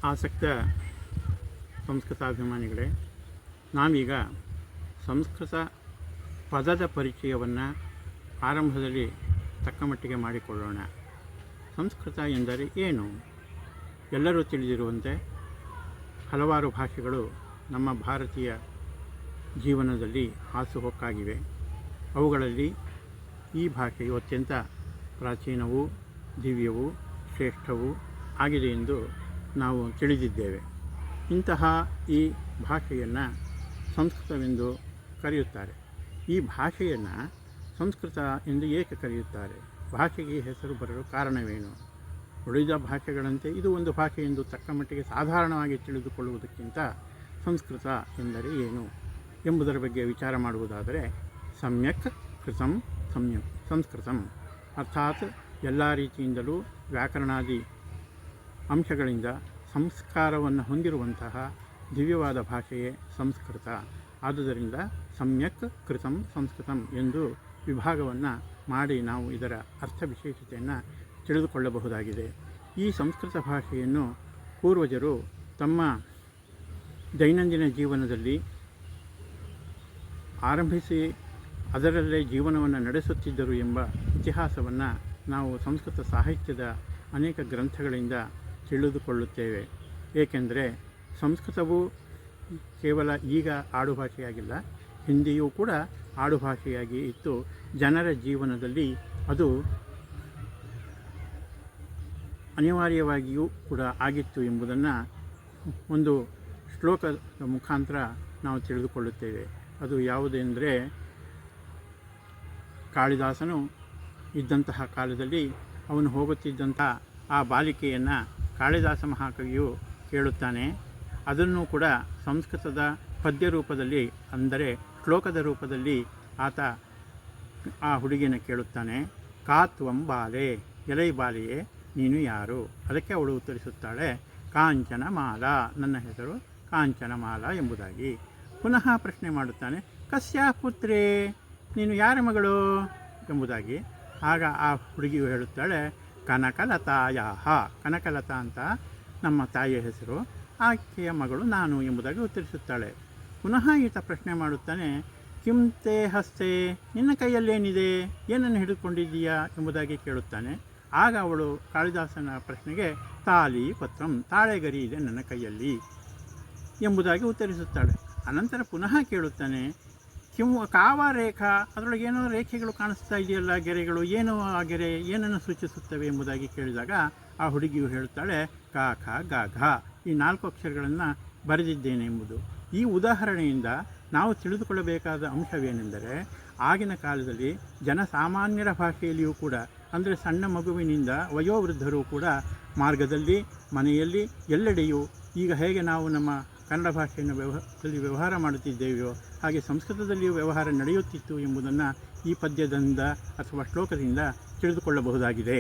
ಆಸಕ್ತ ಸಂಸ್ಕೃತಾಭಿಮಾನಿಗಳೇ, ನಾವೀಗ ಸಂಸ್ಕೃತ ಪದದ ಪರಿಚಯವನ್ನು ಆರಂಭದಲ್ಲಿ ತಕ್ಕಮಟ್ಟಿಗೆ ಮಾಡಿಕೊಳ್ಳೋಣ. ಸಂಸ್ಕೃತ ಎಂದರೆ ಏನು? ಎಲ್ಲರೂ ತಿಳಿದಿರುವಂತೆ ಹಲವಾರು ಭಾಷೆಗಳು ನಮ್ಮ ಭಾರತೀಯ ಜೀವನದಲ್ಲಿ ಹಾಸುಹೊಕ್ಕಾಗಿವೆ. ಅವುಗಳಲ್ಲಿ ಈ ಭಾಷೆಯು ಅತ್ಯಂತ ಪ್ರಾಚೀನವೂ ದಿವ್ಯವೂ ಶ್ರೇಷ್ಠವೂ ಆಗಿದೆ ಎಂದು ನಾವು ತಿಳಿದಿದ್ದೇವೆ. ಇಂತಹ ಈ ಭಾಷೆಯನ್ನು ಸಂಸ್ಕೃತವೆಂದು ಕರೆಯುತ್ತಾರೆ. ಈ ಭಾಷೆಯನ್ನು ಸಂಸ್ಕೃತ ಎಂದು ಏಕೆ ಕರೆಯುತ್ತಾರೆ? ಭಾಷೆಗೆ ಹೆಸರು ಬರಲು ಕಾರಣವೇನು? ಉಳಿದ ಭಾಷೆಗಳಂತೆ ಇದು ಒಂದು ಭಾಷೆ ಎಂದು ತಕ್ಕಮಟ್ಟಿಗೆ ಸಾಧಾರಣವಾಗಿ ತಿಳಿದುಕೊಳ್ಳುವುದಕ್ಕಿಂತ ಸಂಸ್ಕೃತ ಎಂದರೆ ಏನು ಎಂಬುದರ ಬಗ್ಗೆ ವಿಚಾರ ಮಾಡುವುದಾದರೆ, ಸಮ್ಯಕ್ ಕೃತಂ ಸಂಸ್ಕೃತಂ, ಅರ್ಥಾತ್ ಎಲ್ಲ ರೀತಿಯಿಂದಲೂ ವ್ಯಾಕರಣಾದಿ ಅಂಶಗಳಿಂದ ಸಂಸ್ಕಾರವನ್ನು ಹೊಂದಿರುವಂತಹ ದಿವ್ಯವಾದ ಭಾಷೆಯೇ ಸಂಸ್ಕೃತ. ಆದುದರಿಂದ ಸಮ್ಯಕ್ ಕೃತಂ ಸಂಸ್ಕೃತಂ ಎಂದು ವಿಭಾಗವನ್ನು ಮಾಡಿ ನಾವು ಇದರ ಅರ್ಥ ವಿಶೇಷತೆಯನ್ನು ತಿಳಿದುಕೊಳ್ಳಬಹುದಾಗಿದೆ. ಈ ಸಂಸ್ಕೃತ ಭಾಷೆಯನ್ನು ಪೂರ್ವಜರು ತಮ್ಮ ದೈನಂದಿನ ಜೀವನದಲ್ಲಿ ಆರಂಭಿಸಿ ಅದರಲ್ಲೇ ಜೀವನವನ್ನು ನಡೆಸುತ್ತಿದ್ದರು ಎಂಬ ಇತಿಹಾಸವನ್ನು ನಾವು ಸಂಸ್ಕೃತ ಸಾಹಿತ್ಯದ ಅನೇಕ ಗ್ರಂಥಗಳಿಂದ ತಿಳಿದುಕೊಳ್ಳುತ್ತೇವೆ. ಏಕೆಂದರೆ ಸಂಸ್ಕೃತವು ಕೇವಲ ಈಗ ಆಡುಭಾಷೆಯಾಗಿಲ್ಲ, ಹಿಂದಿಯೂ ಕೂಡ ಆಡುಭಾಷೆಯಾಗಿ ಇತ್ತು. ಜನರ ಜೀವನದಲ್ಲಿ ಅದು ಅನಿವಾರ್ಯವಾಗಿಯೂ ಕೂಡ ಆಗಿತ್ತು ಎಂಬುದನ್ನು ಒಂದು ಶ್ಲೋಕದ ಮುಖಾಂತರ ನಾವು ತಿಳಿದುಕೊಳ್ಳುತ್ತೇವೆ. ಅದು ಯಾವುದೆಂದರೆ, ಕಾಳಿದಾಸನು ಇದ್ದಂತಹ ಕಾಲದಲ್ಲಿ ಅವನು ಹೋಗುತ್ತಿದ್ದಂತಹ ಆ ಬಾಲಿಕೆಯನ್ನು ಕಾಳಿದಾಸ ಮಹಾಕವಿಯು ಕೇಳುತ್ತಾನೆ. ಅದನ್ನು ಕೂಡ ಸಂಸ್ಕೃತದ ಪದ್ಯ ರೂಪದಲ್ಲಿ, ಅಂದರೆ ಶ್ಲೋಕದ ರೂಪದಲ್ಲಿ ಆತ ಆ ಹುಡುಗಿನ ಕೇಳುತ್ತಾನೆ. ಕಾ ತ್ವಂ ಬಾಲೆ, ಎಲೈ ಬಾಲೆಯೇ ನೀನು ಯಾರು? ಅದಕ್ಕೆ ಅವಳು ಉತ್ತರಿಸುತ್ತಾಳೆ, ಕಾಂಚನ ಮಾಲಾ, ನನ್ನ ಹೆಸರು ಕಾಂಚನ ಮಾಲಾ ಎಂಬುದಾಗಿ. ಪುನಃ ಪ್ರಶ್ನೆ ಮಾಡುತ್ತಾನೆ, ಕಸ್ಯಾ ಪುತ್ರೇ, ನೀನು ಯಾರ ಮಗಳು ಎಂಬುದಾಗಿ. ಆಗ ಆ ಹುಡುಗಿಯು ಹೇಳುತ್ತಾಳೆ, ಕನಕಲತಾಯಾಹ, ಕನಕಲತಾ ಅಂತ ನಮ್ಮ ತಾಯಿಯ ಹೆಸರು, ಆಕೆಯ ಮಗಳು ನಾನು ಎಂಬುದಾಗಿ ಉತ್ತರಿಸುತ್ತಾಳೆ. ಪುನಃ ಈತ ಪ್ರಶ್ನೆ ಮಾಡುತ್ತಾನೆ, ಕಿಂ ತೇ ಹಸ್ತೆ, ನಿನ್ನ ಕೈಯಲ್ಲೇನಿದೆ, ಏನನ್ನು ಹಿಡಿದುಕೊಂಡಿದ್ದೀಯಾ ಎಂಬುದಾಗಿ ಕೇಳುತ್ತಾನೆ. ಆಗ ಅವಳು ಕಾಳಿದಾಸನ ಪ್ರಶ್ನೆಗೆ ತಾಲಿ ಪತ್ರಂ, ತಾಳೆಗರಿ ಇದೆ ನನ್ನ ಕೈಯಲ್ಲಿ ಎಂಬುದಾಗಿ ಉತ್ತರಿಸುತ್ತಾಳೆ. ಅನಂತರ ಪುನಃ ಕೇಳುತ್ತಾನೆ, ಕಾವ ರೇಖಾ, ಅದರೊಳಗೆ ಏನೋ ರೇಖೆಗಳು ಕಾಣಿಸ್ತಾ ಇದೆಯಲ್ಲ, ಗೆರೆಗಳು, ಏನು ಆ ಗೆರೆ ಏನನ್ನು ಸೂಚಿಸುತ್ತವೆ ಎಂಬುದಾಗಿ ಕೇಳಿದಾಗ ಆ ಹುಡುಗಿಯು ಹೇಳುತ್ತಾಳೆ, ಕ ಖ ಗ ಘ, ಈ 4 ಅಕ್ಷರಗಳನ್ನು ಬರೆದಿದ್ದೇನೆ ಎಂಬುದು. ಈ ಉದಾಹರಣೆಯಿಂದ ನಾವು ತಿಳಿದುಕೊಳ್ಳಬೇಕಾದ ಅಂಶವೇನೆಂದರೆ, ಆಗಿನ ಕಾಲದಲ್ಲಿ ಜನಸಾಮಾನ್ಯರ ಭಾಷೆಯಲ್ಲಿಯೂ ಕೂಡ, ಅಂದರೆ ಸಣ್ಣ ಮಗುವಿನಿಂದ ವಯೋವೃದ್ಧರು ಕೂಡ ಮಾರ್ಗದಲ್ಲಿ, ಮನೆಯಲ್ಲಿ, ಎಲ್ಲೆಡೆಯೂ ಈಗ ಹೇಗೆ ನಾವು ನಮ್ಮ ಕನ್ನಡ ಭಾಷೆಯನ್ನು ವ್ಯವಹಾರ ಮಾಡುತ್ತಿದ್ದೇವೆಯೋ ಹಾಗೆ ಸಂಸ್ಕೃತದಲ್ಲಿಯೂ ವ್ಯವಹಾರ ನಡೆಯುತ್ತಿತ್ತು ಎಂಬುದನ್ನು ಈ ಪದ್ಯದಿಂದ ಅಥವಾ ಶ್ಲೋಕದಿಂದ ತಿಳಿದುಕೊಳ್ಳಬಹುದಾಗಿದೆ.